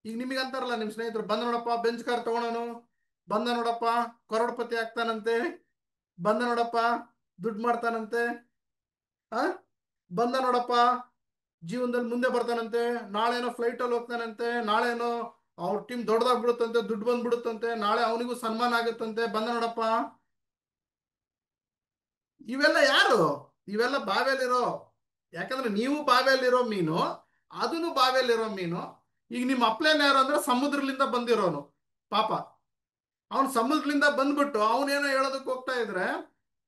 ಈಗ ನಿಮಗೆ ಅಂತಾರಲ್ಲ ನಿಮ್ಮ ಸ್ನೇಹಿತರು, ಬಂದ ನೋಡಪ್ಪ ಬೆಂಚ್ ಕಾರ್ ತಗೊಳೋನು, ಬಂದ ನೋಡಪ್ಪ ಕರೋಡ್ಪತಿ ಆಗ್ತಾನಂತೆ, ಬಂದ ನೋಡಪ್ಪ ದುಡ್ಡು ಮಾಡ್ತಾನಂತೆ, ಆ ಬಂದ ನೋಡಪ್ಪ ಜೀವನದಲ್ಲಿ ಮುಂದೆ ಬರ್ತಾನಂತೆ, ನಾಳೆನೋ ಫ್ಲೈಟ್ ಅಲ್ಲಿ ಹೋಗ್ತಾನಂತೆ, ನಾಳೆನೋ ಅವ್ರ ಟೀಮ್ ದೊಡ್ಡದಾಗ್ಬಿಡುತ್ತಂತೆ, ದುಡ್ಡು ಬಂದ್ಬಿಡುತ್ತಂತೆ, ನಾಳೆ ಅವನಿಗೂ ಸನ್ಮಾನ ಆಗುತ್ತಂತೆ, ಬಂದ ನೋಡಪ್ಪ. ಇವೆಲ್ಲ ಯಾರು? ಇವೆಲ್ಲ ಬಾವಿಯಲ್ಲಿರೋ, ಯಾಕಂದ್ರೆ ನೀವು ಬಾವಿಯಲ್ಲಿರೋ ಮೀನು, ಅದನ್ನು ಬಾವಿಯಲ್ಲಿರೋ ಮೀನು. ಈಗ ನಿಮ್ಮ ಅಪ್ಲೇನ್ ಯಾರು ಅಂದ್ರೆ ಸಮುದ್ರದಿಂದ ಬಂದಿರೋನು ಪಾಪ. ಅವನು ಸಮುದ್ರದಿಂದ ಬಂದ್ಬಿಟ್ಟು ಅವನೇನೋ ಹೇಳೋದಕ್ಕೆ ಹೋಗ್ತಾ ಇದ್ರೆ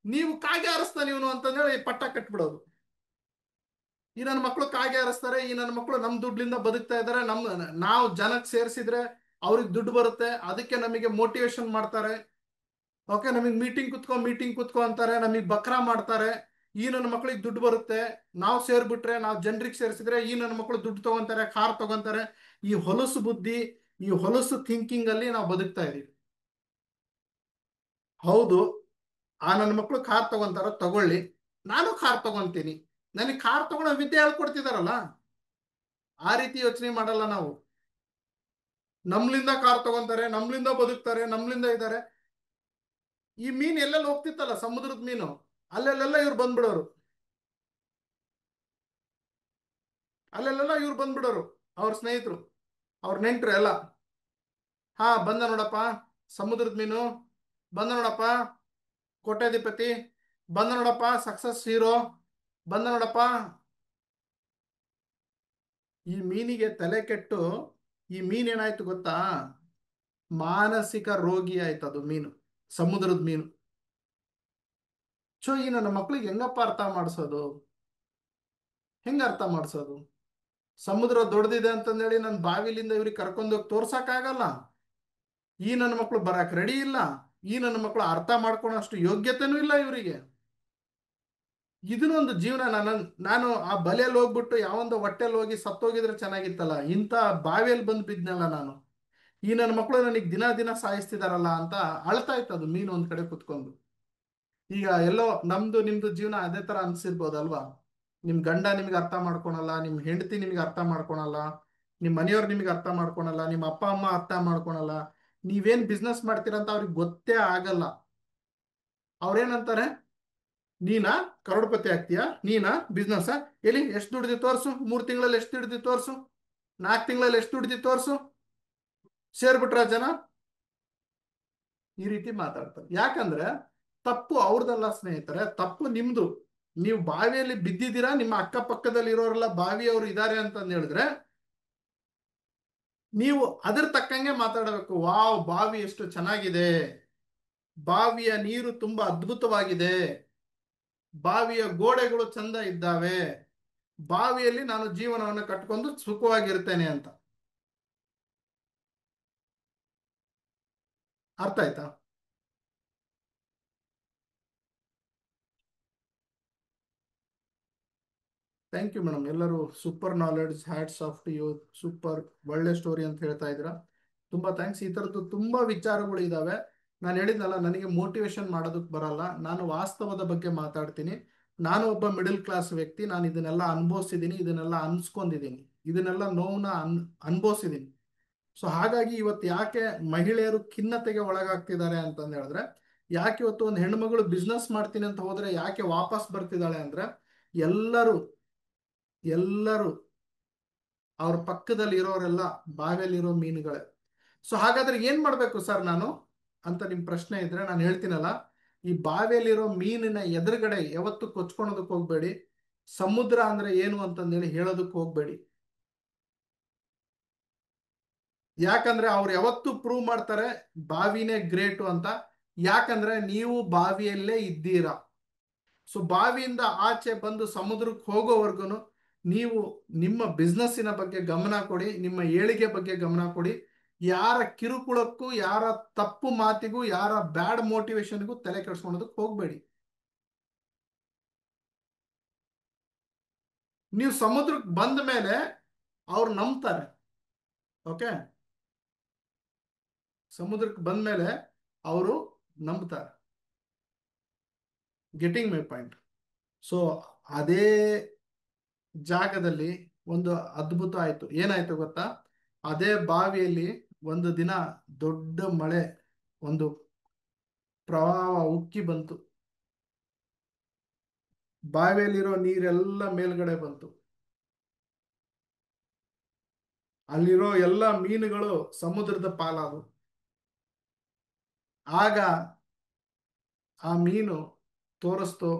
ನೀವು ಕಾಗೆ ಹಾರಿಸ್ತಾನೆ ಇವನು ಅಂತಂದೇಳಿ ಪಟ್ಟ ಕಟ್ಬಿಡೋದು. ಈ ನನ್ನ ಮಕ್ಕಳು ಕಾಗೆ ಹಾರಿಸ್ತಾರೆ, ಈ ನನ್ನ ಮಕ್ಕಳು ನಮ್ ದುಡ್ಲಿಂದ ಬದುಕ್ತಾ ಇದಾರೆ, ನಾವು ಜನಕ್ಕೆ ಸೇರಿಸಿದ್ರೆ ಅವ್ರಿಗೆ ದುಡ್ಡು ಬರುತ್ತೆ, ಅದಕ್ಕೆ ನಮಗೆ ಮೋಟಿವೇಶನ್ ಮಾಡ್ತಾರೆ. ಓಕೆ, ನಮಗೆ ಮೀಟಿಂಗ್ ಕುತ್ಕೋ ಅಂತಾರೆ, ನಮಗೆ ಬಕ್ರಾ ಮಾಡ್ತಾರೆ. ಈ ನನ್ನ ಮಕ್ಳಿಗೆ ದುಡ್ಡು ಬರುತ್ತೆ, ನಾವು ಸೇರ್ಬಿಟ್ರೆ, ನಾವು ಜನರಿಗೆ ಸೇರಿಸಿದ್ರೆ ಈ ನನ್ನ ಮಕ್ಕಳು ದುಡ್ಡು ತಗೊಂತಾರೆ, ಕಾರ್ ತಗೊಂತಾರೆ. ಈ ಹೊಲಸು ಬುದ್ಧಿ, ಈ ಹೊಲಸು ಥಿಂಕಿಂಗ್ ಅಲ್ಲಿ ನಾವು ಬದುಕ್ತಾ ಇದೀವಿ. ಹೌದು, ಆ ನನ್ನ ಮಕ್ಕಳು ಕಾರ್ ತಗೊಂತಾರ, ತಗೊಳ್ಳಿ, ನಾನು ಕಾರ್ ತಗೊಂತೀನಿ, ನನಗೆ ಕಾರ್ ತಗೊಳ್ಳೋ ವಿದ್ಯೆ ಹೇಳ್ಕೊಡ್ತಿದಾರಲ್ಲ. ಆ ರೀತಿ ಯೋಚನೆ ಮಾಡಲ್ಲ ನಾವು. ನಮ್ಲಿಂದ ಕಾರ್ ತಗೊಂತಾರೆ, ನಮ್ಲಿಂದ ಬದುಕ್ತಾರೆ, ನಮ್ಲಿಂದ ಇದ್ದಾರೆ. ಈ ಮೀನ್ ಎಲ್ಲೆಲ್ಲಿ ಹೋಗ್ತಿತ್ತಲ್ಲ, ಸಮುದ್ರದ ಮೀನು, ಅಲ್ಲೆಲ್ಲೆಲ್ಲ ಇವ್ರು ಬಂದ್ಬಿಡೋರು, ಅಲ್ಲೆಲ್ಲೆಲ್ಲ ಇವ್ರು ಬಂದ್ಬಿಡೋರು, ಅವ್ರ ಸ್ನೇಹಿತರು, ಅವ್ರ ನೆಂಟರು ಎಲ್ಲ. ಹಾ, ಬಂದ ನೋಡಪ್ಪ ಸಮುದ್ರದ ಮೀನು, ಬಂದ ನೋಡಪ್ಪ ಕೋಟ್ಯಾಧಿಪತಿ, ಬಂದ ನೋಡಪ್ಪ ಸಕ್ಸಸ್ ಹೀರೋ, ಬಂದ ನೋಡಪ್ಪ. ಈ ಮೀನಿಗೆ ತಲೆ ಕೆಟ್ಟು ಈ ಮೀನ್ ಏನಾಯ್ತು ಗೊತ್ತಾ? ಮಾನಸಿಕ ರೋಗಿ ಆಯ್ತು ಅದು ಮೀನು, ಸಮುದ್ರದ ಮೀನು. ಈ ನನ್ನ ಮಕ್ಳಿಗೆ ಹೆಂಗಪ್ಪ ಅರ್ಥ ಮಾಡಿಸೋದು? ಹೆಂಗ ಅರ್ಥ ಮಾಡಿಸೋದು? ಸಮುದ್ರ ದೊಡ್ಡದಿದೆ ಅಂತಂದೇಳಿ ನನ್ನ ಬಾವಿಲಿಂದ ಇವ್ರಿಗೆ ಕರ್ಕೊಂಡೋಗಿ ತೋರ್ಸಕ್ಕಾಗಲ್ಲ. ಈ ನನ್ನ ಮಕ್ಕಳು ಬರಕ್ ರೆಡಿ ಇಲ್ಲ, ಈ ನನ್ನ ಮಕ್ಕಳು ಅರ್ಥ ಮಾಡ್ಕೊಳೋ ಅಷ್ಟು ಯೋಗ್ಯತೆನೂ ಇಲ್ಲ ಇವರಿಗೆ. ಇದನ್ನೊಂದು ಜೀವನ. ನಾನು ಆ ಬಲೆಯಲ್ಲಿ ಹೋಗ್ಬಿಟ್ಟು ಯಾವೊಂದು ಹೊಟ್ಟೆಲ್ ಹೋಗಿ ಸತ್ತೋಗಿದ್ರೆ ಚೆನ್ನಾಗಿತ್ತಲ್ಲ, ಇಂಥ ಬಾವಿಯಲ್ಲಿ ಬಂದು ಬಿದ್ನಲ್ಲ ನಾನು. ಈ ನನ್ನ ಮಕ್ಕಳು ನನಗೆ ದಿನ ದಿನ ಸಾಯಿಸ್ತಿದಾರಲ್ಲ ಅಂತ ಅಳ್ತಾ ಇತ್ತು ಅದು ಮೀನು ಒಂದ್ ಕಡೆ ಕುತ್ಕೊಂಡು. ಈಗ ಎಲ್ಲೋ ನಮ್ದು ನಿಮ್ದು ಜೀವನ ಅದೇ ತರ ಅನ್ಸಿರ್ಬೋದಲ್ವಾ? ನಿಮ್ ಗಂಡ ನಿಮ್ಗೆ ಅರ್ಥ ಮಾಡ್ಕೊಳಲ್ಲ, ನಿಮ್ ಹೆಂಡತಿ ನಿಮ್ಗೆ ಅರ್ಥ ಮಾಡ್ಕೊಳಲ್ಲ, ನಿಮ್ ಮನೆಯವ್ರು ನಿಮ್ಗೆ ಅರ್ಥ ಮಾಡ್ಕೊಳಲ್ಲ, ನಿಮ್ಮ ಅಪ್ಪ ಅಮ್ಮ ಅರ್ಥ ಮಾಡ್ಕೊಳಲ್ಲ. ನೀವೇನ್ ಬಿಸ್ನೆಸ್ ಮಾಡ್ತೀರಾ ಅಂತ ಅವ್ರಿಗೆ ಗೊತ್ತೇ ಆಗಲ್ಲ. ಅವ್ರೇನಂತಾರೆ, ನೀನಾ ಕರೋಡ್ಪತಿ ಆಗ್ತೀಯಾ, ನೀನಾ ಬಿಸ್ನೆಸ್, ಎಲ್ಲಿ ಎಷ್ಟು ದುಡ್ದಿ ತೋರ್ಸು, 3 ತಿಂಗಳಲ್ಲಿ ಎಷ್ಟು ದುಡ್ದಿ ತೋರ್ಸು, 4 ತಿಂಗಳಲ್ಲಿ ಎಷ್ಟು ದುಡ್ದಿ ತೋರ್ಸು, ಸೇರ್ಬಿಟ್ರ ಜನ. ಈ ರೀತಿ ಮಾತಾಡ್ತಾರೆ. ಯಾಕಂದ್ರೆ ತಪ್ಪು ಅವ್ರದಲ್ಲ ಸ್ನೇಹಿತರೆ, ತಪ್ಪು ನಿಮ್ದು. ನೀವು ಬಾವಿಯಲ್ಲಿ ಬಿದ್ದಿದ್ದೀರಾ, ನಿಮ್ಮ ಅಕ್ಕಪಕ್ಕದಲ್ಲಿ ಇರೋರೆಲ್ಲ ಬಾವಿಯವರು ಇದ್ದಾರೆ ಅಂತಂದು ಹೇಳಿದ್ರೆ ನೀವು ಅದ್ರ ತಕ್ಕಂಗೆ ಮಾತಾಡಬೇಕು. ವಾವ್, ಬಾವಿ ಎಷ್ಟು ಚೆನ್ನಾಗಿದೆ, ಬಾವಿಯ ನೀರು ತುಂಬಾ ಅದ್ಭುತವಾಗಿದೆ, ಬಾವಿಯ ಗೋಡೆಗಳು ಚಂದ ಇದ್ದಾವೆ, ಬಾವಿಯಲ್ಲಿ ನಾನು ಜೀವನವನ್ನು ಕಟ್ಕೊಂಡು ಸುಖವಾಗಿರ್ತೇನೆ ಅಂತ. ಅರ್ಥ ಆಯ್ತಾ? Thank you madam. ಎಲ್ಲರೂ super knowledge, hats off to you, super, ಒಳ್ಳೆ ಸ್ಟೋರಿ ಅಂತ ಹೇಳ್ತಾ ಇದ್ದೀರಾ. ತುಂಬಾ ಥ್ಯಾಂಕ್ಸ್. ಈ ಥರದ್ದು ತುಂಬಾ ವಿಚಾರಗಳು ಇದಾವೆ. ನಾನು ಹೇಳಿದ್ನಲ್ಲ, ನನಗೆ ಮೋಟಿವೇಶನ್ ಮಾಡೋದಕ್ಕೆ ಬರಲ್ಲ, ನಾನು ವಾಸ್ತವದ ಬಗ್ಗೆ ಮಾತಾಡ್ತೀನಿ. ನಾನು ಒಬ್ಬ ಮಿಡಲ್ ಕ್ಲಾಸ್ ವ್ಯಕ್ತಿ, ನಾನು ಇದನ್ನೆಲ್ಲ ಅನುಭವಿಸಿದ್ದೀನಿ, ಇದನ್ನೆಲ್ಲ ಅನ್ಸ್ಕೊಂಡಿದ್ದೀನಿ, ಇದನ್ನೆಲ್ಲ ನೋವನ್ನ ಅನುಭವಿಸಿದ್ದೀನಿ. ಸೊ ಹಾಗಾಗಿ ಇವತ್ತು ಯಾಕೆ ಮಹಿಳೆಯರು ಖಿನ್ನತೆಗೆ ಒಳಗಾಗ್ತಿದ್ದಾರೆ ಅಂತಂದು ಹೇಳಿದ್ರೆ, ಯಾಕೆ ಇವತ್ತು ಒಂದು ಹೆಣ್ಮಗಳು ಬಿಸ್ನೆಸ್ ಮಾಡ್ತೀನಿ ಅಂತ ಹೋದ್ರೆ ಯಾಕೆ ವಾಪಸ್ ಬರ್ತಿದ್ದಾಳೆ ಅಂದ್ರೆ, ಎಲ್ಲರೂ ಎಲ್ಲರೂ ಅವ್ರ ಪಕ್ಕದಲ್ಲಿ ಇರೋರೆಲ್ಲ ಬಾವಿಯಲ್ಲಿರೋ ಮೀನುಗಳೇ. ಸೊ ಹಾಗಾದ್ರೆ ಏನ್ ಮಾಡ್ಬೇಕು ಸರ್ ನಾನು ಅಂತ ನಿಮ್ ಪ್ರಶ್ನೆ ಇದ್ರೆ, ನಾನು ಹೇಳ್ತೀನಲ್ಲ, ಈ ಬಾವಿಯಲ್ಲಿರೋ ಮೀನಿನ ಎದುರುಗಡೆ ಯಾವತ್ತು ಕೊಚ್ಕೊಳೋದಕ್ಕೆ ಹೋಗ್ಬೇಡಿ. ಸಮುದ್ರ ಅಂದ್ರೆ ಏನು ಅಂತಂದೇಳಿ ಹೇಳೋದಕ್ಕೆ ಹೋಗ್ಬೇಡಿ. ಯಾಕಂದ್ರೆ ಅವ್ರು ಯಾವತ್ತು ಪ್ರೂವ್ ಮಾಡ್ತಾರೆ ಬಾವಿನೇ ಗ್ರೇಟು ಅಂತ. ಯಾಕಂದ್ರೆ ನೀವು ಬಾವಿಯಲ್ಲೇ ಇದ್ದೀರಾ. ಸೊ ಬಾವಿಯಿಂದ ಆಚೆ ಬಂದು ಸಮುದ್ರಕ್ಕೆ ಹೋಗೋವರೆಗೂ ನೀವು ನಿಮ್ಮ ಬಿಸ್ನೆಸ್ಸಿನ ಬಗ್ಗೆ ಗಮನ ಕೊಡಿ, ನಿಮ್ಮ ಏಳಿಗೆ ಬಗ್ಗೆ ಗಮನ ಕೊಡಿ. ಯಾರ ಕಿರುಕುಳಕ್ಕೂ, ಯಾರ ತಪ್ಪು ಮಾತಿಗೂ, ಯಾರ ಬ್ಯಾಡ್ ಮೋಟಿವೇಶನ್ಗೂ ತಲೆ ಕೆಡಿಸ್ಕೊಳೋದಕ್ಕೆ ಹೋಗ್ಬೇಡಿ. ನೀವು ಸಮುದ್ರಕ್ಕೆ ಬಂದ ಮೇಲೆ ಅವ್ರು ನಂಬ್ತಾರೆ. ಓಕೆ, ಸಮುದ್ರಕ್ಕೆ ಬಂದ ಮೇಲೆ ಅವರು ನಂಬ್ತಾರೆ. Getting my point? ಸೊ ಅದೇ ಜಾಗದಲ್ಲಿ ಒಂದು ಅದ್ಭುತ ಆಯ್ತು. ಏನಾಯ್ತು ಗೊತ್ತಾ? ಅದೇ ಬಾವಿಯಲ್ಲಿ ಒಂದು ದಿನ ದೊಡ್ಡ ಮಳೆ, ಒಂದು ಪ್ರವಾಹ ಉಕ್ಕಿ ಬಂತು. ಬಾವಿಯಲ್ಲಿರೋ ನೀರೆಲ್ಲ ಮೇಲ್ಗಡೆ ಬಂತು. ಅಲ್ಲಿರೋ ಎಲ್ಲ ಮೀನುಗಳು ಸಮುದ್ರದ ಪಾಲಾದವು. ಆಗ ಆ ಮೀನು ತೋರಿಸ್ತು,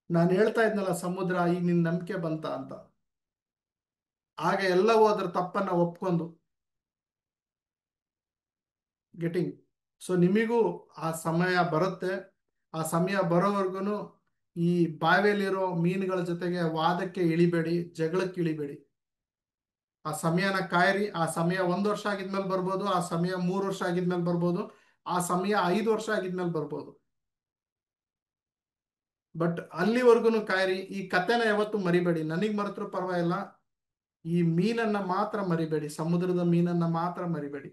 ನಾನು ಹೇಳ್ತಾ ಇದ್ನಲ್ಲ ಸಮುದ್ರ ಈಗ ನಿನ್ ನಂಬಿಕೆ ಬಂತ ಅಂತ. ಆಗ ಎಲ್ಲವೂ ಅದರ ತಪ್ಪನ್ನ ಒಪ್ಕೊಂಡು ಗೆಟಿಂಗ್. ಸೊ ನಿಮಿಗೂ ಆ ಸಮಯ ಬರುತ್ತೆ. ಆ ಸಮಯ ಬರೋವರೆಗೂ ಈ ಬಾವಿಯಲ್ಲಿರೋ ಮೀನುಗಳ ಜೊತೆಗೆ ವಾದಕ್ಕೆ ಇಳಿಬೇಡಿ, ಜಗಳಕ್ಕೆ ಇಳಿಬೇಡಿ. ಆ ಸಮಯನ ಕಾಯಿರಿ. ಆ ಸಮಯ 1 ವರ್ಷ ಆಗಿದ್ಮೇಲೆ ಬರ್ಬೋದು, ಆ ಸಮಯ 3 ವರ್ಷ ಆಗಿದ್ಮೇಲೆ ಬರ್ಬೋದು, ಆ ಸಮಯ 5 ವರ್ಷ ಆಗಿದ್ಮೇಲೆ ಬರ್ಬೋದು. ಬಟ್ ಅಲ್ಲಿವರೆಗೂ ಕಾಯಿರಿ. ಈ ಕತೆನ ಯಾವತ್ತು ಮರಿಬೇಡಿ. ನನಗ್ ಮರೆತರೂ ಪರವಾಗಿಲ್ಲ, ಈ ಮೀನನ್ನ ಮಾತ್ರ ಮರಿಬೇಡಿ, ಸಮುದ್ರದ ಮೀನನ್ನ ಮಾತ್ರ ಮರಿಬೇಡಿ.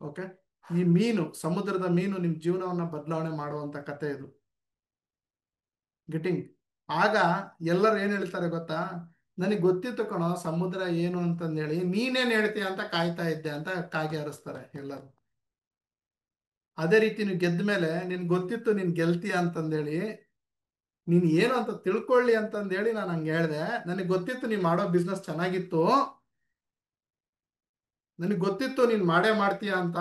ಓಕೆ, ಈ ಮೀನು, ಸಮುದ್ರದ ಮೀನು ನಿಮ್ ಜೀವನವನ್ನ ಬದಲಾವಣೆ ಮಾಡುವಂತ ಕತೆ ಇದು. ಗೆಟಿಂಗ್. ಆಗ ಎಲ್ಲರೂ ಏನ್ ಹೇಳ್ತಾರೆ ಗೊತ್ತಾ, ನನಗೆ ಗೊತ್ತಿತ್ತು ಕಣೋ ಸಮುದ್ರ ಏನು ಅಂತಂದೇಳಿ, ನೀನೇನ್ ಹೇಳ್ತೀಯ ಅಂತ ಕಾಯ್ತಾ ಇದ್ದೆ ಅಂತ ಕಾಗೆ ಹರಿಸ್ತಾರೆ ಎಲ್ಲರೂ. ಅದೇ ರೀತಿ ನೀವು ಗೆದ್ದ ಮೇಲೆ ನಿನ್ ಗೊತ್ತಿತ್ತು ನೀನ್ ಗೆಲ್ತೀಯ ಅಂತಂದೇಳಿ, ನೀನ್ ಏನು ಅಂತ ತಿಳ್ಕೊಳ್ಳಿ ಅಂತಂದೇಳಿ ನಾನು ಹಂಗೆ ಹೇಳ್ದೆ. ನನಗೆ ಗೊತ್ತಿತ್ತು ನೀನ್ ಮಾಡೋ ಬಿಸ್ನೆಸ್ ಚೆನ್ನಾಗಿತ್ತು, ನನಗೆ ಗೊತ್ತಿತ್ತು ನೀನ್ ಮಾಡೇ ಮಾಡ್ತೀಯ ಅಂತ.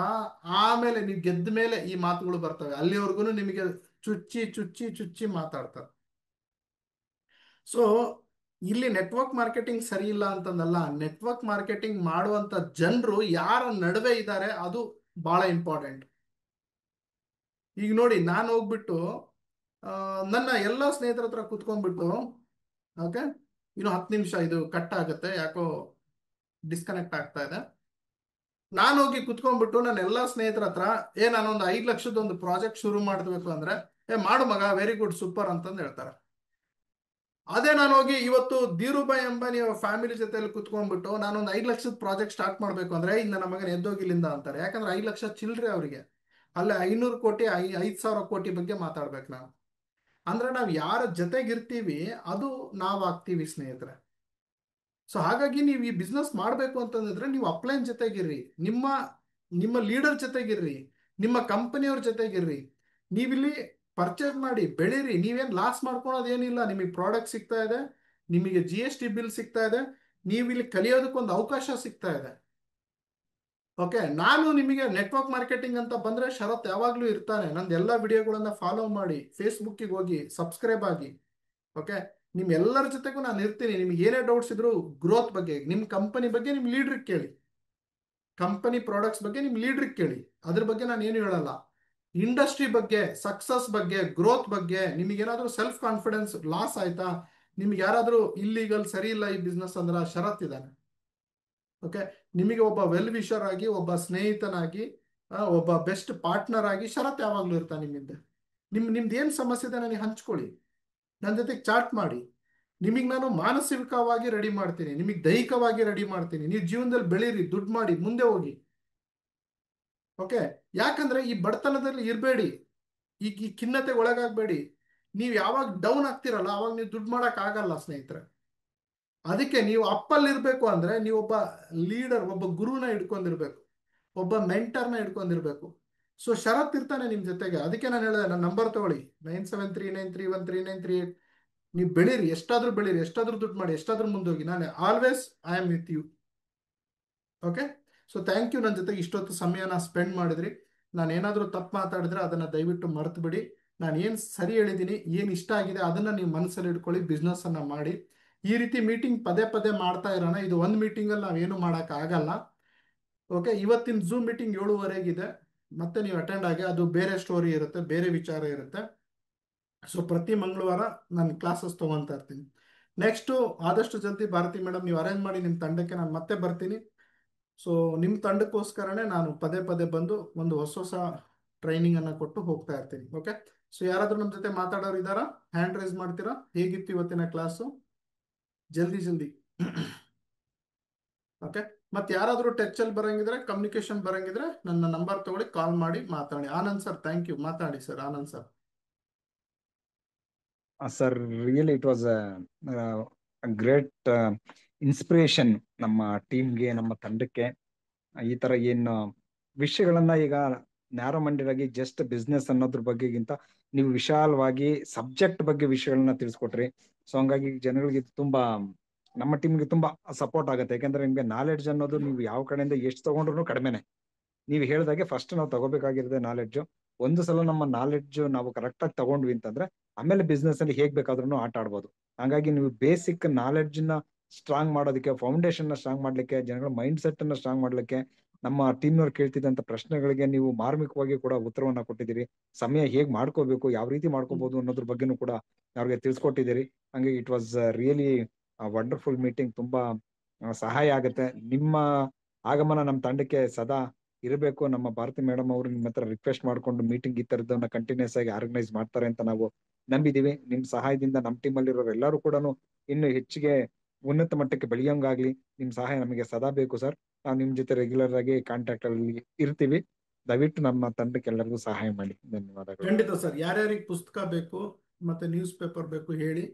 ಆಮೇಲೆ ನೀವು ಗೆದ್ದ ಮೇಲೆ ಈ ಮಾತುಗಳು ಬರ್ತವೆ. ಅಲ್ಲಿವರೆಗೂ ನಿಮಗೆ ಚುಚ್ಚಿ ಚುಚ್ಚಿ ಚುಚ್ಚಿ ಮಾತಾಡ್ತಾರೆ. ಸೊ ಇಲ್ಲಿ ನೆಟ್ವರ್ಕ್ ಮಾರ್ಕೆಟಿಂಗ್ ಸರಿ ಇಲ್ಲ ಅಂತಂದಲ್ಲ, ನೆಟ್ವರ್ಕ್ ಮಾರ್ಕೆಟಿಂಗ್ ಮಾಡುವಂತ ಜನರು ಯಾರ ನಡುವೆ ಇದ್ದಾರೆ ಅದು ಬಹಳ ಇಂಪಾರ್ಟೆಂಟ್. ಈಗ ನೋಡಿ, ನಾನು ಹೋಗ್ಬಿಟ್ಟು ನನ್ನ ಎಲ್ಲ ಸ್ನೇಹಿತರ ಹತ್ರ ಕುತ್ಕೊಂಡ್ಬಿಟ್ಟು, ಓಕೆ, ಇನ್ನು 10 ನಿಮಿಷ ಇದು ಕಟ್ ಆಗುತ್ತೆ, ಯಾಕೋ ಡಿಸ್ಕನೆಕ್ಟ್ ಆಗ್ತಾ ಇದೆ. ನಾನು ಹೋಗಿ ಕುತ್ಕೊಂಡ್ಬಿಟ್ಟು ನನ್ನ ಎಲ್ಲಾ ಸ್ನೇಹಿತರ ಹತ್ರ, ನಾನೊಂದು 5 ಲಕ್ಷದ ಒಂದು ಪ್ರಾಜೆಕ್ಟ್ ಶುರು ಮಾಡ್ಬೇಕು ಅಂದ್ರೆ, ಮಾಡು ಮಗ, ವೆರಿ ಗುಡ್, ಸೂಪರ್ ಅಂತಂದು ಹೇಳ್ತಾರೆ. ಅದೇ ನಾನು ಹೋಗಿ ಇವತ್ತು ಧೀರುಭಾಯ್ ಅಂಬಾನಿ ಫ್ಯಾಮಿಲಿ ಜೊತೆಲಿ ಕುತ್ಕೊಂಡ್ಬಿಟ್ಟು ನಾನೊಂದು 5 ಲಕ್ಷದ ಪ್ರಾಜೆಕ್ಟ್ ಸ್ಟಾರ್ಟ್ ಮಾಡ್ಬೇಕು ಅಂದ್ರೆ, ಇನ್ನು ನನ್ನ ಮಗನ ಎದ್ದೋಗಿಲ್ಲಿಂದ ಅಂತಾರೆ. ಯಾಕಂದ್ರೆ 5 ಲಕ್ಷ ಚಿಲ್ಲರೆ ಅವರಿಗೆ. ಅಲ್ಲೇ 500 ಕೋಟಿ, 5 ಸಾವಿರ ಕೋಟಿ ಬಗ್ಗೆ ಮಾತಾಡ್ಬೇಕು ನಾವು. ಅಂದ್ರೆ ನಾವು ಯಾರ ಜೊತೆಗಿರ್ತೀವಿ ಅದು ನಾವು ಆಗ್ತೀವಿ ಸ್ನೇಹಿತರೆ. ಸೊ ಹಾಗಾಗಿ ನೀವು ಈ ಬಿಸ್ನೆಸ್ ಮಾಡಬೇಕು ಅಂತಂದ್ರೆ ನೀವು ಅಪ್ಲೈನ್ ಜೊತೆಗಿರ್ರಿ, ನಿಮ್ಮ ನಿಮ್ಮ ಲೀಡರ್ ಜೊತೆಗಿರ್ರಿ, ನಿಮ್ಮ ಕಂಪನಿಯವ್ರ ಜೊತೆಗಿರ್ರಿ. ನೀವಿಲ್ಲಿ ಪರ್ಚೇಸ್ ಮಾಡಿ ಬೆಳೀರಿ. ನೀವೇನು ಲಾಸ್ ಮಾಡ್ಕೊಳೋದು ಏನಿಲ್ಲ. ನಿಮಗೆ ಪ್ರಾಡಕ್ಟ್ ಸಿಗ್ತಾ ಇದೆ, ನಿಮಗೆ GST ಬಿಲ್ ಸಿಗ್ತಾ ಇದೆ, ನೀವಿಲ್ಲಿ ಕಲಿಯೋದಕ್ಕೊಂದು ಅವಕಾಶ ಸಿಗ್ತಾ ಇದೆ. ಓಕೆ, ನಾನು ನಿಮಗೆ ನೆಟ್ವರ್ಕ್ ಮಾರ್ಕೆಟಿಂಗ್ ಅಂತ ಬಂದ್ರೆ ಶರತ್ ಯಾವಾಗ್ಲೂ ಇರ್ತಾನೆ. ನಂದು ಎಲ್ಲ ವಿಡಿಯೋಗಳನ್ನ ಫಾಲೋ ಮಾಡಿ, ಫೇಸ್ಬುಕ್ಕಿಗೆ ಹೋಗಿ ಸಬ್ಸ್ಕ್ರೈಬ್ ಆಗಿ. ಓಕೆ, ನಿಮ್ ಎಲ್ಲರ ಜೊತೆಗೂ ನಾನು ಇರ್ತೀನಿ. ನಿಮ್ಗೆ ಏನೇ ಡೌಟ್ಸ್ ಇದ್ರು ಗ್ರೋತ್ ಬಗ್ಗೆ, ನಿಮ್ ಕಂಪನಿ ಬಗ್ಗೆ ನಿಮ್ ಲೀಡ್ರಿಗೆ ಕೇಳಿ, ಕಂಪನಿ ಪ್ರಾಡಕ್ಟ್ಸ್ ಬಗ್ಗೆ ನಿಮ್ ಲೀಡ್ರಿಗೆ ಕೇಳಿ. ಅದ್ರ ಬಗ್ಗೆ ನಾನು ಏನು ಹೇಳಲ್ಲ. ಇಂಡಸ್ಟ್ರಿ ಬಗ್ಗೆ, ಸಕ್ಸಸ್ ಬಗ್ಗೆ, ಗ್ರೋತ್ ಬಗ್ಗೆ, ನಿಮಗೇನಾದ್ರೂ ಸೆಲ್ಫ್ ಕಾನ್ಫಿಡೆನ್ಸ್ ಲಾಸ್ ಆಯ್ತಾ, ನಿಮ್ಗೆ ಯಾರಾದ್ರೂ ಇಲ್ಲಿಗಲ್ ಸರಿ ಇಲ್ಲ ಈ ಬಿಸ್ನೆಸ್ ಅಂದ್ರೆ ಶರತ್ ಇದ್ದಾನೆ. ಓಕೆ, ನಿಮಗೆ ಒಬ್ಬ ವೆಲ್ ವಿಷರ್ ಆಗಿ, ಒಬ್ಬ ಸ್ನೇಹಿತನಾಗಿ, ಒಬ್ಬ ಬೆಸ್ಟ್ ಪಾರ್ಟ್ನರ್ ಆಗಿ ಶರತ್ ಯಾವಾಗ್ಲೂ ಇರ್ತಾನೆ ನಿಮ್ಮಿಂದ. ನಿಮ್ದು ಏನ್ ಸಮಸ್ಯೆ ಇದೆ ನನಗೆ ಹಂಚ್ಕೊಳ್ಳಿ, ನನ್ನ ಜೊತೆಗೆ ಚಾಟ್ ಮಾಡಿ. ನಿಮಗೆ ನಾನು ಮಾನಸಿಕವಾಗಿ ರೆಡಿ ಮಾಡ್ತೀನಿ, ನಿಮಗೆ ದೈಹಿಕವಾಗಿ ರೆಡಿ ಮಾಡ್ತೀನಿ. ನೀವು ಜೀವನದಲ್ಲಿ ಬೆಳೀರಿ, ದುಡ್ಡು ಮಾಡಿ ಮುಂದೆ ಹೋಗಿ. ಓಕೆ, ಯಾಕಂದ್ರೆ ಈ ಬಡತನದಲ್ಲಿ ಇರಬೇಡಿ, ಈ ಖಿನ್ನತೆಗೆ ಒಳಗಾಗಬೇಡಿ. ನೀವು ಯಾವಾಗ ಡೌನ್ ಆಗ್ತಿರಲ್ಲ ಅವಾಗ ನೀವು ದುಡ್ಡು ಮಾಡಕ್ ಆಗಲ್ಲ ಸ್ನೇಹಿತರೆ. ಅದಕ್ಕೆ ನೀವು ಅಪ್ಪಲ್ಲಿ ಇರಬೇಕು ಅಂದ್ರೆ ನೀವು ಒಬ್ಬ ಲೀಡರ್, ಒಬ್ಬ ಗುರುನ ಇಟ್ಕೊಂಡಿರ್ಬೇಕು, ಒಬ್ಬ ಮೆಂಟರ್ನ ಇಟ್ಕೊಂಡಿರ್ಬೇಕು. ಸೊ ಶರತ್ ಇರ್ತಾನೆ ನಿಮ್ ಜೊತೆಗೆ. ಅದಕ್ಕೆ ನಾನು ಹೇಳಿದೆ, ನನ್ನ ನಂಬರ್ ತಗೊಳ್ಳಿ, 9739313938. ನೀವು ಬೆಳೀರಿ, ಎಷ್ಟಾದ್ರೂ ಬೆಳೀರಿ, ಎಷ್ಟಾದ್ರೂ ದುಡ್ಡು ಮಾಡಿ, ಎಷ್ಟಾದ್ರೂ ಮುಂದೋಗಿ. ನಾನು always I am with you. Okay, so thank you, ನನ್ನ ಜೊತೆಗೆ ಇಷ್ಟೊತ್ತು ಸಮಯನ ಸ್ಪೆಂಡ್ ಮಾಡಿದ್ರಿ. ನಾನು ಏನಾದರೂ ತಪ್ಪು ಮಾತಾಡಿದ್ರೆ ಅದನ್ನ ದಯವಿಟ್ಟು ಮರೆತು ಬಿಡಿ. ನಾನು ಏನು ಸರಿ ಹೇಳಿದ್ದೀನಿ, ಏನು ಇಷ್ಟ ಆಗಿದೆ ಅದನ್ನ ನೀವು ಮನಸ್ಸಲ್ಲಿ ಇಟ್ಕೊಳ್ಳಿ, ಬಿಸ್ನೆಸ್ ಅನ್ನ ಮಾಡಿ. ಈ ರೀತಿ ಮೀಟಿಂಗ್ ಪದೇ ಪದೇ ಮಾಡ್ತಾ ಇರೋಣ. ಇದು ಒಂದು ಮೀಟಿಂಗಲ್ಲಿ ನಾವೇನು ಮಾಡೋಕೆ ಆಗಲ್ಲ. ಓಕೆ, ಇವತ್ತಿನ ಝೂಮ್ ಮೀಟಿಂಗ್ 7:30 ಮತ್ತೆ ನೀವು ಅಟೆಂಡ್ ಆಗಿ, ಅದು ಬೇರೆ ಸ್ಟೋರಿ ಇರುತ್ತೆ, ಬೇರೆ ವಿಚಾರ ಇರುತ್ತೆ. ಸೊ ಪ್ರತಿ ಮಂಗಳವಾರ ನಾನು ಕ್ಲಾಸಸ್ ತೊಗೊತಾ ಇರ್ತೀನಿ. ನೆಕ್ಸ್ಟು ಆದಷ್ಟು ಜಲ್ದಿ ಭಾರತಿ ಮೇಡಮ್ ನೀವು ಅರೇಂಜ್ ಮಾಡಿ ನಿಮ್ಮ ತಂಡಕ್ಕೆ, ನಾನು ಮತ್ತೆ ಬರ್ತೀನಿ. ಸೊ ನಿಮ್ಮ ತಂಡಕ್ಕೋಸ್ಕರನೇ ನಾನು ಪದೇ ಪದೇ ಬಂದು ಒಂದು ಹೊಸ ಹೊಸ ಟ್ರೈನಿಂಗ್ ಅನ್ನ ಕೊಟ್ಟು ಹೋಗ್ತಾ ಇರ್ತೀನಿ. ಓಕೆ, ಸೊ ಯಾರಾದರೂ ನಮ್ಮ ಜೊತೆ ಮಾತಾಡೋರು ಇದ್ದಾರಾ? ಹ್ಯಾಂಡ್ ರೈಸ್ ಮಾಡ್ತೀರಾ? ಹೇಗಿತ್ತು ಇವತ್ತಿನ ಕ್ಲಾಸು? ಜಲ್ದಿ ಜಲ್ದಿ. ಓಕೆ, ಮತ್ತೆ ಯಾರಾದರೂ ಟಚ್ ಅಲ್ಲಿ ಬರಂಗಿದ್ರೆ, ಕಮ್ಯುನಿಕೇಶನ್ ಬರಂಗಿದ್ರೆ ನನ್ನ ನಂಬರ್ ತಗೊಳ್ಳಿ, ಕಾಲ್ ಮಾಡಿ ಮಾತಾಡಿ. Anand sir, thank you. ಮಾತಾಡಿ sir, Anand sir. Sir, really, it was great inspiration ನಮ್ಮ ಟೀಮ್ಗೆ, ನಮ್ಮ ತಂಡಕ್ಕೆ. ಈ ತರ ಏನು ವಿಷಯಗಳನ್ನ ಈಗ ನ್ಯಾರೋ ಮೈಂಡೆಡ್ ಆಗಿ ಜಸ್ಟ್ ಬಿಸ್ನೆಸ್ ಅನ್ನೋದ್ರ ಬಗ್ಗೆಗಿಂತ ನೀವು ವಿಶಾಲವಾಗಿ ಸಬ್ಜೆಕ್ಟ್ ಬಗ್ಗೆ ವಿಷಯಗಳನ್ನ ತಿಳಿಸ್ಕೊಟ್ರಿ. ಸೊ ಹಂಗಾಗಿ ಜನಗಳಿಗೆ ತುಂಬಾ, ನಮ್ಮ ಟೀಮ್ಗೆ ತುಂಬಾ ಸಪೋರ್ಟ್ ಆಗುತ್ತೆ. ಯಾಕಂದ್ರೆ ನಿಮ್ಗೆ ನಾಲೆಡ್ಜ್ ಅನ್ನೋದು ನೀವು ಯಾವ ಕಡೆಯಿಂದ ಎಷ್ಟು ತಗೊಂಡ್ರು ಕಡಿಮೆನೆ. ನೀವು ಹೇಳ್ದಾಗೆ ಫಸ್ಟ್ ನಾವು ತಗೋಬೇಕಾಗಿರೋದೇ ನಾಲೆಡ್ಜ್. ಒಂದು ಸಲ ನಮ್ಮ ನಾಲೆಡ್ಜ್ ನಾವು ಕರೆಕ್ಟ್ ಆಗಿ ತಗೊಂಡ್ವಿ ಅಂತಂದ್ರೆ ಆಮೇಲೆ ಬಿಸ್ನೆಸ್ ಅಲ್ಲಿ ಹೇಗ್ ಬೇಕಾದ್ರೂ ಆಟ ಆಡ್ಬೋದು. ಹಾಗಾಗಿ ನೀವು ಬೇಸಿಕ್ ನಾಲೆಡ್ಜ್ ನ ಸ್ಟ್ರಾಂಗ್ ಮಾಡೋದಕ್ಕೆ, ಫೌಂಡೇಶನ್ ನ ಸ್ಟ್ರಾಂಗ್ ಮಾಡ್ಲಿಕ್ಕೆ, ಜನಗಳ ಮೈಂಡ್ ಸೆಟ್ ಅನ್ನ ಸ್ಟ್ರಾಂಗ್ ಮಾಡ್ಲಿಕ್ಕೆ, ನಮ್ಮ ಟೀಮ್ನವ್ರು ಕೇಳ್ತಿದ್ದಂತ ಪ್ರಶ್ನೆಗಳಿಗೆ ನೀವು ಮಾರ್ಮಿಕವಾಗಿ ಕೂಡ ಉತ್ತರವನ್ನ ಕೊಟ್ಟಿದ್ದೀರಿ. ಸಮಯ ಹೇಗ್ ಮಾಡ್ಕೋಬೇಕು, ಯಾವ ರೀತಿ ಮಾಡ್ಕೋಬಹುದು ಅನ್ನೋದ್ರ ಬಗ್ಗೆನೂ ಕೂಡ ಅವ್ರಿಗೆ ತಿಳಿಸ್ಕೊಟ್ಟಿದ್ದೀರಿ. ಹಂಗಾಗಿ it was really wonderful meeting. ತುಂಬಾ ಸಹಾಯ ಆಗುತ್ತೆ. ನಿಮ್ಮ ಆಗಮನ ನಮ್ಮ ತಂಡಕ್ಕೆ ಸದಾ ಇರಬೇಕು. ನಮ್ಮ ಭಾರತಿ ಮೇಡಮ್ ಅವರು ನಿಮ್ಮ ಹತ್ರ ರಿಕ್ವೆಸ್ಟ್ ಮಾಡ್ಕೊಂಡು ಮೀಟಿಂಗ್ ಈ ತರದನ್ನ ಕಂಟಿನ್ಯೂಸ್ ಆಗಿ ಆರ್ಗನೈಸ್ ಮಾಡ್ತಾರೆ ಅಂತ ನಾವು ನಂಬಿದೀವಿ. ನಿಮ್ ಸಹಾಯದಿಂದ ನಮ್ಮ ಟೀಮ್ ಅಲ್ಲಿರೋರು ಎಲ್ಲರೂ ಕೂಡ ಇನ್ನು ಹೆಚ್ಚಿಗೆ ಉನ್ನತ ಮಟ್ಟಕ್ಕೆ ಬೆಳೆಯೋಂಗಾಗ್ಲಿ. ನಿಮ್ ಸಹಾಯ ನಮಗೆ ಸದಾ ಬೇಕು ಸರ್. ನಾವು ನಿಮ್ ಜೊತೆ ರೆಗ್ಯುಲರ್ ಆಗಿ ಕಾಂಟ್ಯಾಕ್ಟ್ ಅಲ್ಲಿ ಇರ್ತೀವಿ. ದಯವಿಟ್ಟು ನಮ್ಮ ತಂಡಕ್ಕೆ ಎಲ್ಲರಿಗೂ ಸಹಾಯ ಮಾಡಿ. ಧನ್ಯವಾದಗಳು. ಖಂಡಿತ ಸರ್. ಯಾರ್ಯಾರಿಗೆ ಪುಸ್ತಕ ಬೇಕು ಮತ್ತೆ ನ್ಯೂಸ್ ಪೇಪರ್ ಬೇಕು ಹೇಳಿ,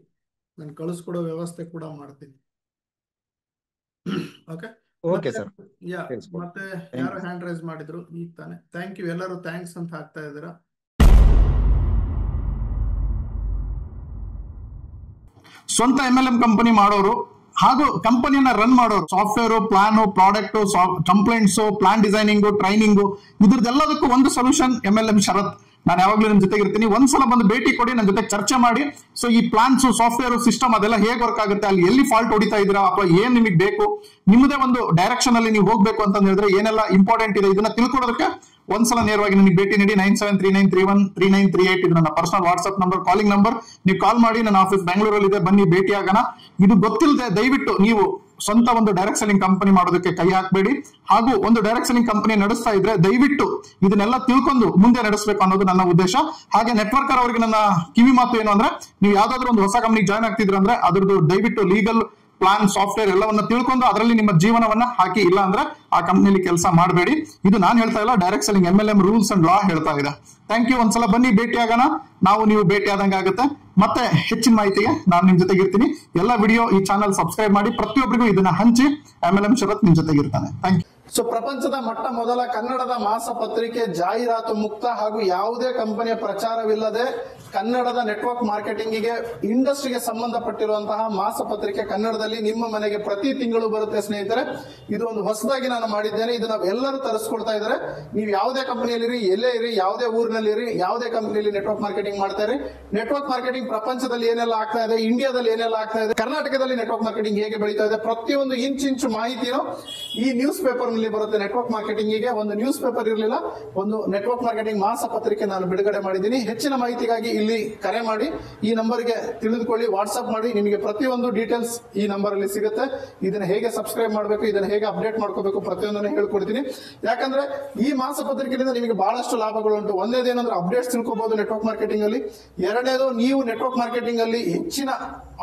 ನಾನು ಕಳಿಸ್ಕೊಡೋ ವ್ಯವಸ್ಥೆ ಕೂಡ ಮಾಡ್ತೀನಿ. Okay okay sir. ಮತ್ತೆ ಯಾರು ಹ್ಯಾಂಡ್ ರೈಸ್ ಮಾಡಿದ್ರು ಈಗ ತಾನೆ. Thank you. ಎಲ್ಲರೂ ಥ್ಯಾಂಕ್ಸ್ ಅಂತ ಹಾಕ್ತಾ ಇದ್ದೀರಾ. ಸ್ವಂತ MLM ಕಂಪನಿ ಮಾಡೋರು ಹಾಗೂ ಕಂಪನಿಯನ್ನ ರನ್ ಮಾಡೋರು, software, plan, product, complaints, plan designing, training, ಇದ್ರದ್ದೆಲ್ಲದಕ್ಕೂ ಒಂದು ಸೊಲ್ಯೂಷನ್ MLM ಶರತ್. ನಾನು ಯಾವಾಗ್ಲೂ ನಿಮ್ ಜೊತೆಗೆ ಇರ್ತೀನಿ. ಒಂದ್ಸಲ ಬಂದು ಭೇಟಿ ಕೊಡಿ, ನನ್ನ ಜೊತೆ ಚರ್ಚೆ ಮಾಡಿ. ಸೊ ಈ ಪ್ಲಾನ್ಸ್, ಸಾಫ್ಟ್ವೇರ್, ಸಿಸ್ಟಮ್ ಅದೆಲ್ಲ ಹೇಗೆ ವರ್ಕ್ ಆಗುತ್ತೆ, ಅಲ್ಲಿ ಎಲ್ಲಿ ಫಾಲ್ಟ್ ಹೊಡಿತಾ ಇದ್ದೀರಾ ಅಥವಾ ಏನ್ ನಿಮಗೆ ಬೇಕು, ನಿಮ್ಮದೇ ಒಂದು ಡೈರೆಕ್ಷನ್ ಅಲ್ಲಿ ನೀವು ಹೋಗ್ಬೇಕು ಅಂತ ಹೇಳಿದ್ರೆ ಏನೆಲ್ಲ ಇಂಪಾರ್ಟೆಂಟ್ ಇದೆ ಇದನ್ನ ತಿಳ್ಕೊಳ್ಳೋದಕ್ಕೆ ಒಂದ್ಸಲ ನೇರವಾಗಿ ನನಗೆ ಭೇಟಿ ನೀಡಿ. 9739313938 ಇದು ನನ್ನ personal WhatsApp number, calling number. ನೀವು ಕಾಲ್ ಮಾಡಿ. ನನ್ನ ಆಫೀಸ್ ಬೆಂಗಳೂರಲ್ಲಿ ಇದೆ, ಬನ್ನಿ ಭೇಟಿ ಆಗೋಣ. ಇದು ಗೊತ್ತಿಲ್ಲದೆ ದಯವಿಟ್ಟು ನೀವು ಸ್ವಂತ ಒಂದು ಡೈರೆಕ್ಟ್ ಸೆಲ್ಲಿಂಗ್ ಕಂಪನಿ ಮಾಡೋದಕ್ಕೆ ಕೈ ಹಾಕಬೇಡಿ. ಹಾಗೂ ಒಂದು ಡೈರೆಕ್ಟ್ ಸೆಲ್ಲಿಂಗ್ ಕಂಪನಿ ನಡೆಸ್ತಾ ಇದ್ರೆ ದಯವಿಟ್ಟು ಇದನ್ನೆಲ್ಲ ತಿಳ್ಕೊಂಡು ಮುಂದೆ ನಡೆಸಬೇಕು ಅನ್ನೋದು ನನ್ನ ಉದ್ದೇಶ. ಹಾಗೆ ನೆಟ್ವರ್ಕರ್ ಅವರಿಗೆ ನನ್ನ ಕಿವಿ ಮಾತು ಏನು ಅಂದ್ರೆ, ನೀವು ಯಾವ್ದಾದ್ರು ಒಂದು ಹೊಸ ಕಂಪನಿಗೆ ಜಾಯ್ನ್ ಆಗ್ತಿದ್ರ ಅಂದ್ರೆ ಅದ್ರದ್ದು ದಯವಿಟ್ಟು ಲೀಗಲ್, ಪ್ಲಾನ್, ಸಾಫ್ಟ್ವೇರ್ ಎಲ್ಲವನ್ನ ತಿಳ್ಕೊಂಡು ಅದರಲ್ಲಿ ನಿಮ್ಮ ಜೀವನವನ್ನ ಹಾಕಿ. ಇಲ್ಲ ಅಂದ್ರೆ ಆ ಕಂಪನಿಯಲ್ಲಿ ಕೆಲಸ ಮಾಡಬೇಡಿ. ಇದು ನಾನು ಹೇಳ್ತಾ ಇಲ್ಲ, direct selling MLM rules and law ಹೇಳ್ತಾ ಇದೆ. Thank you. ಒಂದ್ಸಲ ಬನ್ನಿ ಭೇಟಿ ಆಗೋಣ. ನಾವು ನೀವು ಭೇಟಿ ಆದಂಗೆ ಆಗುತ್ತೆ. ಮತ್ತೆ ಹೆಚ್ಚಿನ ಮಾಹಿತಿಗೆ ನಾನು ನಿಮ್ ಜೊತೆಗೆ ಇರ್ತೀನಿ. ಎಲ್ಲ ವಿಡಿಯೋ ಈ ಚಾನಲ್ ಸಬ್ಸ್ಕ್ರೈಬ್ ಮಾಡಿ, ಪ್ರತಿಯೊಬ್ಬರಿಗೂ ಇದನ್ನ ಹಂಚಿ. MLM ಶರತ್ ನಿಮ್ ಜೊತೆಗೆ ಇರ್ತಾನೆ. Thank you. ಸೊ ಪ್ರಪಂಚದ ಮೊದಲ ಕನ್ನಡದ ಮಾಸಪತ್ರಿಕೆ ಜಾಹೀರಾತು ಮುಕ್ತ ಹಾಗೂ ಯಾವುದೇ ಕಂಪನಿಯ ಪ್ರಚಾರವಿಲ್ಲದೆ ಕನ್ನಡದ ನೆಟ್ವರ್ಕ್ ಮಾರ್ಕೆಟಿಂಗಿಗೆ, ಇಂಡಸ್ಟ್ರಿಗೆ ಸಂಬಂಧಪಟ್ಟಿರುವಂತಹ ಮಾಸಪತ್ರಿಕೆ ಕನ್ನಡದಲ್ಲಿ ನಿಮ್ಮ ಮನೆಗೆ ಪ್ರತಿ ತಿಂಗಳು ಬರುತ್ತೆ ಸ್ನೇಹಿತರೆ. ಇದು ಒಂದು ಹೊಸದಾಗಿ ನಾನು ಮಾಡಿದ್ದೇನೆ. ಇದನ್ನ ಎಲ್ಲರೂ ತರಿಸ್ಕೊಡ್ತಾ ಇದ್ದಾರೆ. ನೀವು ಯಾವುದೇ ಕಂಪನಿಯಲ್ಲಿ ಎಲ್ಲೇ ಇರಿ, ಯಾವುದೇ ಊರಿನಲ್ಲಿ ಇರಿ, ಯಾವುದೇ ಕಂಪನಿಯಲ್ಲಿ ನೆಟ್ವರ್ಕ್ ಮಾರ್ಕೆಟಿಂಗ್ ಮಾಡ್ತಾ ಇರಿ. ನೆಟ್ವರ್ಕ್ ಮಾರ್ಕೆಟಿಂಗ್ ಪ್ರಪಂಚದಲ್ಲಿ ಏನೆಲ್ಲ ಆಗ್ತಾ ಇದೆ, ಇಂಡಿಯಾದಲ್ಲಿ ಏನೆಲ್ಲ ಆಗ್ತಾ ಇದೆ, ಕರ್ನಾಟಕದಲ್ಲಿ ನೆಟ್ವರ್ಕ್ ಮಾರ್ಕೆಟಿಂಗ್ ಹೇಗೆ ಬೆಳೀತಾ ಇದೆ, ಪ್ರತಿಯೊಂದು ಇಂಚು ಮಾಹಿತಿನೂ ಈ ನ್ಯೂಸ್ ಪೇಪರ್ ನಲ್ಲಿ ಬರುತ್ತೆ. ನೆಟ್ವರ್ಕ್ ಮಾರ್ಕೆಟಿಂಗಿಗೆ ಒಂದು ನ್ಯೂಸ್ ಪೇಪರ್ ಇರಲಿಲ್ಲ, ಒಂದು ನೆಟ್ವರ್ಕ್ ಮಾರ್ಕೆಟಿಂಗ್ ಮಾಸಪತ್ರಿಕೆ ನಾನು ಬಿಡುಗಡೆ ಮಾಡಿದ್ದೀನಿ. ಹೆಚ್ಚಿನ ಮಾಹಿತಿಗಾಗಿ ಇಲ್ಲಿ ಕರೆ ಮಾಡಿ, ಈ ನಂಬರ್ಗೆ ತಿಳಿದುಕೊಳ್ಳಿ, ವಾಟ್ಸ್ಆಪ್ ಮಾಡಿ. ನಿಮಗೆ ಪ್ರತಿಯೊಂದು ಡೀಟೇಲ್ಸ್ ಈ ನಂಬರ್ ಅಲ್ಲಿ ಸಿಗುತ್ತೆ. ಇದನ್ನ ಹೇಗೆ ಸಬ್ಸ್ಕ್ರೈಬ್ ಮಾಡಬೇಕು, ಇದನ್ನ ಹೇಗೆ ಅಪ್ಡೇಟ್ ಮಾಡ್ಕೋಬೇಕು, ಪ್ರತಿಯೊಂದನ್ನು ಹೇಳ್ಕೊಡ್ತೀನಿ. ಯಾಕಂದ್ರೆ ಈ ಮಾಸಪತ್ರಿಕೆಯಿಂದ ನಿಮಗೆ ಬಹಳಷ್ಟು ಲಾಭಗಳುಂಟು. ಒಂದೇದೇನಂದ್ರೆ ಅಪ್ಡೇಟ್ಸ್ ತಿಳ್ಕೋಬಹುದು ನೆಟ್ವರ್ಕ್ ಮಾರ್ಕೆಟಿಂಗ್ ಅಲ್ಲಿ. ಎರಡನೇದು, ನೀವು ನೆಟ್ವರ್ಕ್ ಮಾರ್ಕೆಟಿಂಗ್ ಅಲ್ಲಿ ಹೆಚ್ಚಿನ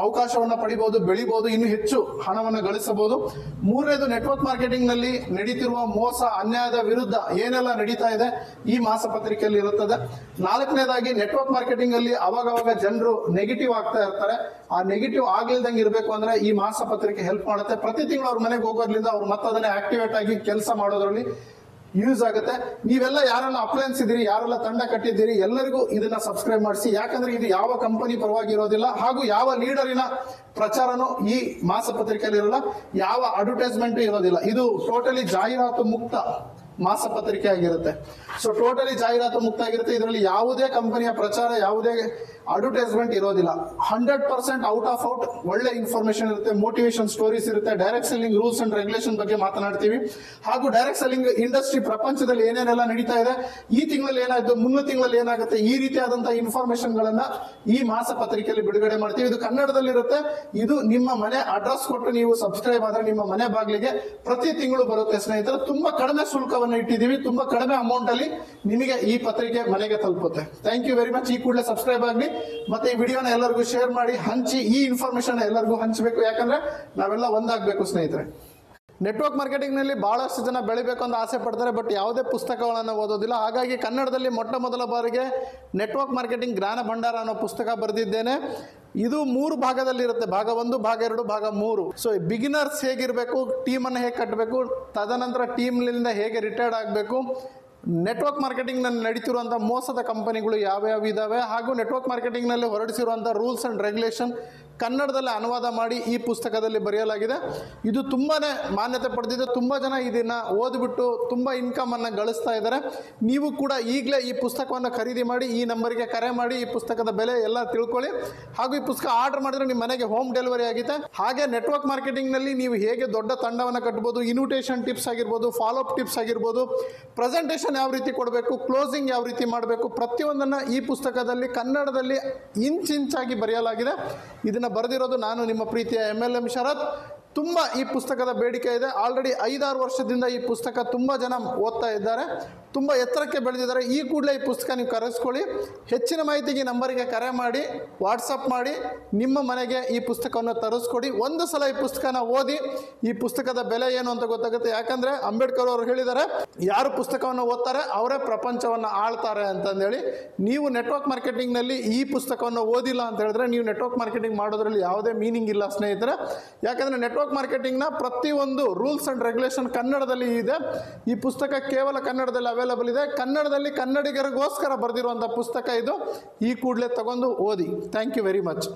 ಅವಕಾಶವನ್ನ ಪಡಿಬಹುದು, ಬೆಳಿಬಹುದು, ಇನ್ನು ಹೆಚ್ಚು ಹಣವನ್ನು ಗಳಿಸಬಹುದು. ಮೂರನೇದು, ನೆಟ್ವರ್ಕ್ ಮಾರ್ಕೆಟಿಂಗ್ ನಲ್ಲಿ ನಡೀತಿರುವ ಮೋಸ, ಅನ್ಯಾಯದ ವಿರುದ್ಧ ಏನೆಲ್ಲ ನಡೀತಾ ಇದೆ ಈ ಮಾಸಪತ್ರಿಕೆಯಲ್ಲಿ ಇರುತ್ತದೆ. ನಾಲ್ಕನೇದಾಗಿ, ನೆಟ್ವರ್ಕ್ ಮಾರ್ಕೆಟಿಂಗ್ ಅಲ್ಲಿ ಅವಾಗವಾಗ ಜನರು ನೆಗೆಟಿವ್ ಆಗ್ತಾ ಇರ್ತಾರೆ. ಆ ನೆಗೆಟಿವ್ ಆಗ್ಲಿಲ್ದಂಗೆ ಇರಬೇಕು ಅಂದ್ರೆ ಈ ಮಾಸಪತ್ರಿಕೆ ಹೆಲ್ಪ್ ಮಾಡುತ್ತೆ. ಪ್ರತಿ ತಿಂಗಳು ಅವ್ರ ಮನೆಗೆ ಹೋಗೋದ್ರಿಂದ ಅವ್ರು ಮತ್ತದನ್ನೇ ಆಕ್ಟಿವೇಟ್ ಆಗಿ ಕೆಲಸ ಮಾಡೋದ್ರಲ್ಲಿ ಯೂಸ್ ಆಗುತ್ತೆ. ನೀವೆಲ್ಲ ಯಾರೆಲ್ಲ ಅಪ್ಲೈನ್ಸ್ ಇದ್ದೀರಿ, ಯಾರೆಲ್ಲ ತಂಡ ಕಟ್ಟಿದ್ದೀರಿ, ಎಲ್ಲರಿಗೂ ಇದನ್ನ ಸಬ್ಸ್ಕ್ರೈಬ್ ಮಾಡಿಸಿ. ಯಾಕಂದ್ರೆ ಇದು ಯಾವ ಕಂಪನಿ ಪರವಾಗಿ ಇರೋದಿಲ್ಲ, ಹಾಗೂ ಯಾವ ಲೀಡರಿನ ಪ್ರಚಾರನೂ ಈ ಮಾಸಪತ್ರಿಕೆಯಲ್ಲಿ ಇರೋಲ್ಲ, ಯಾವ ಅಡ್ವರ್ಟೈಸ್ಮೆಂಟ್ ಇರೋದಿಲ್ಲ. ಇದು ಟೋಟಲಿ ಜಾಹೀರಾತು ಮುಕ್ತ ಮಾಸಪತ್ರಿಕೆ ಆಗಿರುತ್ತೆ. ಸೊ ಟೋಟಲಿ ಜಾಹೀರಾತು ಮುಕ್ತ ಆಗಿರುತ್ತೆ. ಇದರಲ್ಲಿ ಯಾವುದೇ ಕಂಪನಿಯ ಪ್ರಚಾರ, ಯಾವುದೇ ಅಡ್ವರ್ಟೈಸ್ಮೆಂಟ್ ಇರೋದಿಲ್ಲ. 100% ಔಟ್ ಆಫ್ ಔಟ್ ಒಳ್ಳೆ ಇನ್ಫಾರ್ಮೇಶನ್ ಇರುತ್ತೆ, ಮೋಟಿವೇಶನ್ ಸ್ಟೋರೀಸ್ ಇರುತ್ತೆ. Direct selling rules and regulation ಬಗ್ಗೆ ಮಾತನಾಡ್ತೀವಿ. ಹಾಗೂ ಡೈರೆಕ್ಟ್ ಸೆಲ್ಲಿಂಗ್ ಇಂಡಸ್ಟ್ರಿ ಪ್ರಪಂಚದಲ್ಲಿ ಏನೇನೆಲ್ಲ ನಡೀತಾ ಇದೆ, ಈ ತಿಂಗಳಲ್ಲಿ ಏನಾಯ್ತು, ಮುಂದಿನ ತಿಂಗಳಲ್ಲಿ ಏನಾಗುತ್ತೆ, ಈ ರೀತಿಯಾದಂತಹ ಇನ್ಫಾರ್ಮೇಶನ್ ಗಳನ್ನ ಈ ಮಾಸಪತ್ರಿಕೆಯಲ್ಲಿ ಬಿಡುಗಡೆ ಮಾಡ್ತೀವಿ. ಇದು ಕನ್ನಡದಲ್ಲಿರುತ್ತೆ. ಇದು ನಿಮ್ಮ ಮನೆ ಅಡ್ರೆಸ್ ಕೊಟ್ಟು ನೀವು ಸಬ್ಸ್ಕ್ರೈಬ್ ಆದ್ರೆ ನಿಮ್ಮ ಮನೆ ಬಾಗಿಲಿಗೆ ಪ್ರತಿ ತಿಂಗಳು ಬರುತ್ತೆ ಸ್ನೇಹಿತರೆ. ತುಂಬಾ ಕಡಿಮೆ ಶುಲ್ಕವನ್ನು ಇಟ್ಟಿದ್ದೀವಿ, ತುಂಬಾ ಕಡಿಮೆ ಅಮೌಂಟ್ ಅಲ್ಲಿ ನಿಮಗೆ ಈ ಪತ್ರಿಕೆ ಮನೆಗೆ ತಲುಪುತ್ತೆ. Thank you very much. ಈ ಕೂಡಲೇ ಸಬ್ಸ್ಕ್ರೈಬ್ ಆಗಲಿ, ಮತ್ತೆ ಈ ವಿಡಿಯೋನ ಎಲ್ಲರಿಗೂ ಶೇರ್ ಮಾಡಿ, ಹಂಚಿ. ಈ ಇನ್ಫಾರ್ಮೇಶನ್ ಎಲ್ಲರಿಗೂ ಹಂಚಬೇಕು, ಯಾಕಂದ್ರೆ ನಾವೆಲ್ಲ ಒಂದಾಗಬೇಕು ಸ್ನೇಹಿತರೆ. ನೆಟ್ವರ್ಕ್ ಮಾರ್ಕೆಟಿಂಗ್ನಲ್ಲಿ ಭಾಳಷ್ಟು ಜನ ಬೆಳಿಬೇಕು ಅಂತ ಆಸೆ ಪಡ್ತಾರೆ, ಬಟ್ ಯಾವುದೇ ಪುಸ್ತಕಗಳನ್ನು ಓದೋದಿಲ್ಲ. ಹಾಗಾಗಿ ಕನ್ನಡದಲ್ಲಿ ಮೊಟ್ಟ ಮೊದಲ ಬಾರಿಗೆ ನೆಟ್ವರ್ಕ್ ಮಾರ್ಕೆಟಿಂಗ್ ಜ್ಞಾನ ಭಂಡಾರ ಅನ್ನೋ ಪುಸ್ತಕ ಬರೆದಿದ್ದೇನೆ. ಇದು 3 ಭಾಗದಲ್ಲಿರುತ್ತೆ, ಭಾಗ 1, ಭಾಗ 2, ಭಾಗ 3. ಸೊ ಬಿಗಿನರ್ಸ್ ಹೇಗಿರಬೇಕು, ಟೀಮನ್ನು ಹೇಗೆ ಕಟ್ಟಬೇಕು, ತದನಂತರ ಟೀಮ್ನಿಂದ ಹೇಗೆ ರಿಟೈರ್ಡ್ ಆಗಬೇಕು, ನೆಟ್ವರ್ಕ್ ಮಾರ್ಕೆಟಿಂಗ್ನಲ್ಲಿ ನಡೀತಿರುವಂಥ ಮೋಸದ ಕಂಪನಿಗಳು ಯಾವ್ಯಾವ ಇದ್ದಾವೆ, ಹಾಗೂ ನೆಟ್ವರ್ಕ್ ಮಾರ್ಕೆಟಿಂಗ್ನಲ್ಲಿ ಹೊರಡಿಸಿರುವಂಥ ರೂಲ್ಸ್ ಆ್ಯಂಡ್ ರೆಗ್ಯುಲೇಷನ್ ಕನ್ನಡದಲ್ಲಿ ಅನುವಾದ ಮಾಡಿ ಈ ಪುಸ್ತಕದಲ್ಲಿ ಬರೆಯಲಾಗಿದೆ. ಇದು ತುಂಬಾ ಮಾನ್ಯತೆ ಪಡೆದಿದೆ. ತುಂಬ ಜನ ಇದನ್ನು ಓದಿಬಿಟ್ಟು ತುಂಬ ಇನ್ಕಮನ್ನು ಗಳಿಸ್ತಾ ಇದ್ದಾರೆ. ನೀವು ಕೂಡ ಈಗಲೇ ಈ ಪುಸ್ತಕವನ್ನು ಖರೀದಿ ಮಾಡಿ ಈ ನಂಬರಿಗೆ ಕರೆ ಮಾಡಿ ಈ ಪುಸ್ತಕದ ಬೆಲೆ ಎಲ್ಲ ತಿಳ್ಕೊಳ್ಳಿ. ಹಾಗೂ ಈ ಪುಸ್ತಕ ಆರ್ಡರ್ ಮಾಡಿದ್ರೆ ನಿಮ್ಮ ಮನೆಗೆ ಹೋಮ್ ಡೆಲಿವರಿ ಆಗಿದೆ. ಹಾಗೆ ನೆಟ್ವರ್ಕ್ ಮಾರ್ಕೆಟಿಂಗ್ನಲ್ಲಿ ನೀವು ಹೇಗೆ ದೊಡ್ಡ ತಂಡವನ್ನು ಕಟ್ಬೋದು, ಇನ್ವಿಟೇಷನ್ ಟಿಪ್ಸ್ ಆಗಿರ್ಬೋದು, ಫಾಲೋಅಪ್ ಟಿಪ್ಸ್ ಆಗಿರ್ಬೋದು, ಪ್ರೆಸೆಂಟೇಷನ್ ಯಾವ ರೀತಿ ಕೊಡಬೇಕು, ಕ್ಲೋಸಿಂಗ್ ಯಾವ ರೀತಿ ಮಾಡಬೇಕು, ಪ್ರತಿಯೊಂದನ್ನು ಈ ಪುಸ್ತಕದಲ್ಲಿ ಕನ್ನಡದಲ್ಲಿ ಇಂಚಾಗಿ ಬರೆಯಲಾಗಿದೆ. ಇದನ್ನು ಬರೆದಿರೋದು ನಾನು ನಿಮ್ಮ ಪ್ರೀತಿಯ MLM ಶರತ್. ತುಂಬ ಈ ಪುಸ್ತಕದ ಬೇಡಿಕೆ ಇದೆ. ಆಲ್ರೆಡಿ 5-6 ವರ್ಷದಿಂದ ಈ ಪುಸ್ತಕ ತುಂಬ ಜನ ಓದ್ತಾ ಇದ್ದಾರೆ, ತುಂಬ ಎತ್ತರಕ್ಕೆ ಬೆಳೆದಿದ್ದಾರೆ. ಈ ಕೂಡಲೇ ಈ ಪುಸ್ತಕ ನೀವು ಕರೆಸ್ಕೊಳ್ಳಿ. ಹೆಚ್ಚಿನ ಮಾಹಿತಿಗೆ ಈ ನಂಬರಿಗೆ ಕರೆ ಮಾಡಿ, ವಾಟ್ಸಪ್ ಮಾಡಿ ನಿಮ್ಮ ಮನೆಗೆ ಈ ಪುಸ್ತಕವನ್ನು ತರಿಸ್ಕೊಡಿ. ಒಂದು ಸಲ ಈ ಪುಸ್ತಕನ ಓದಿ ಈ ಪುಸ್ತಕದ ಬೆಲೆ ಏನು ಅಂತ ಗೊತ್ತಾಗುತ್ತೆ. ಯಾಕಂದರೆ ಅಂಬೇಡ್ಕರ್ ಅವರು ಹೇಳಿದ್ದಾರೆ, ಯಾರು ಪುಸ್ತಕವನ್ನು ಓದ್ತಾರೆ ಅವರೇ ಪ್ರಪಂಚವನ್ನು ಆಳ್ತಾರೆ ಅಂತಂದೇಳಿ. ನೀವು ನೆಟ್ವರ್ಕ್ ಮಾರ್ಕೆಟಿಂಗ್ನಲ್ಲಿ ಈ ಪುಸ್ತಕವನ್ನು ಓದಿಲ್ಲ ಅಂತ ಹೇಳಿದ್ರೆ ನೀವು ನೆಟ್ವರ್ಕ್ ಮಾರ್ಕೆಟಿಂಗ್ ಮಾಡೋದ್ರಲ್ಲಿ ಯಾವುದೇ ಮೀನಿಂಗ್ ಇಲ್ಲ ಸ್ನೇಹಿತರೆ. ಯಾಕಂದರೆ ನೆಟ್ವರ್ಕ್ ಮಾರ್ಕೆಟಿಂಗ್ನ ಪ್ರತಿಯೊಂದು ರೂಲ್ಸ್ ಆ್ಯಂಡ್ ರೆಗ್ಯುಲೇಷನ್ ಕನ್ನಡದಲ್ಲಿ ಇದೆ. ಈ ಪುಸ್ತಕ ಕೇವಲ ಕನ್ನಡದಲ್ಲಿ ಅವೈಲಬಲ್ ಇದೆ. ಕನ್ನಡದಲ್ಲಿ ಕನ್ನಡಿಗರಿಗೋಸ್ಕರ ಬರೆದಿರುವಂಥ ಪುಸ್ತಕ ಇದು. ಈ ಕೂಡಲೇ ತಗೊಂಡು ಓದಿ. Thank you very much.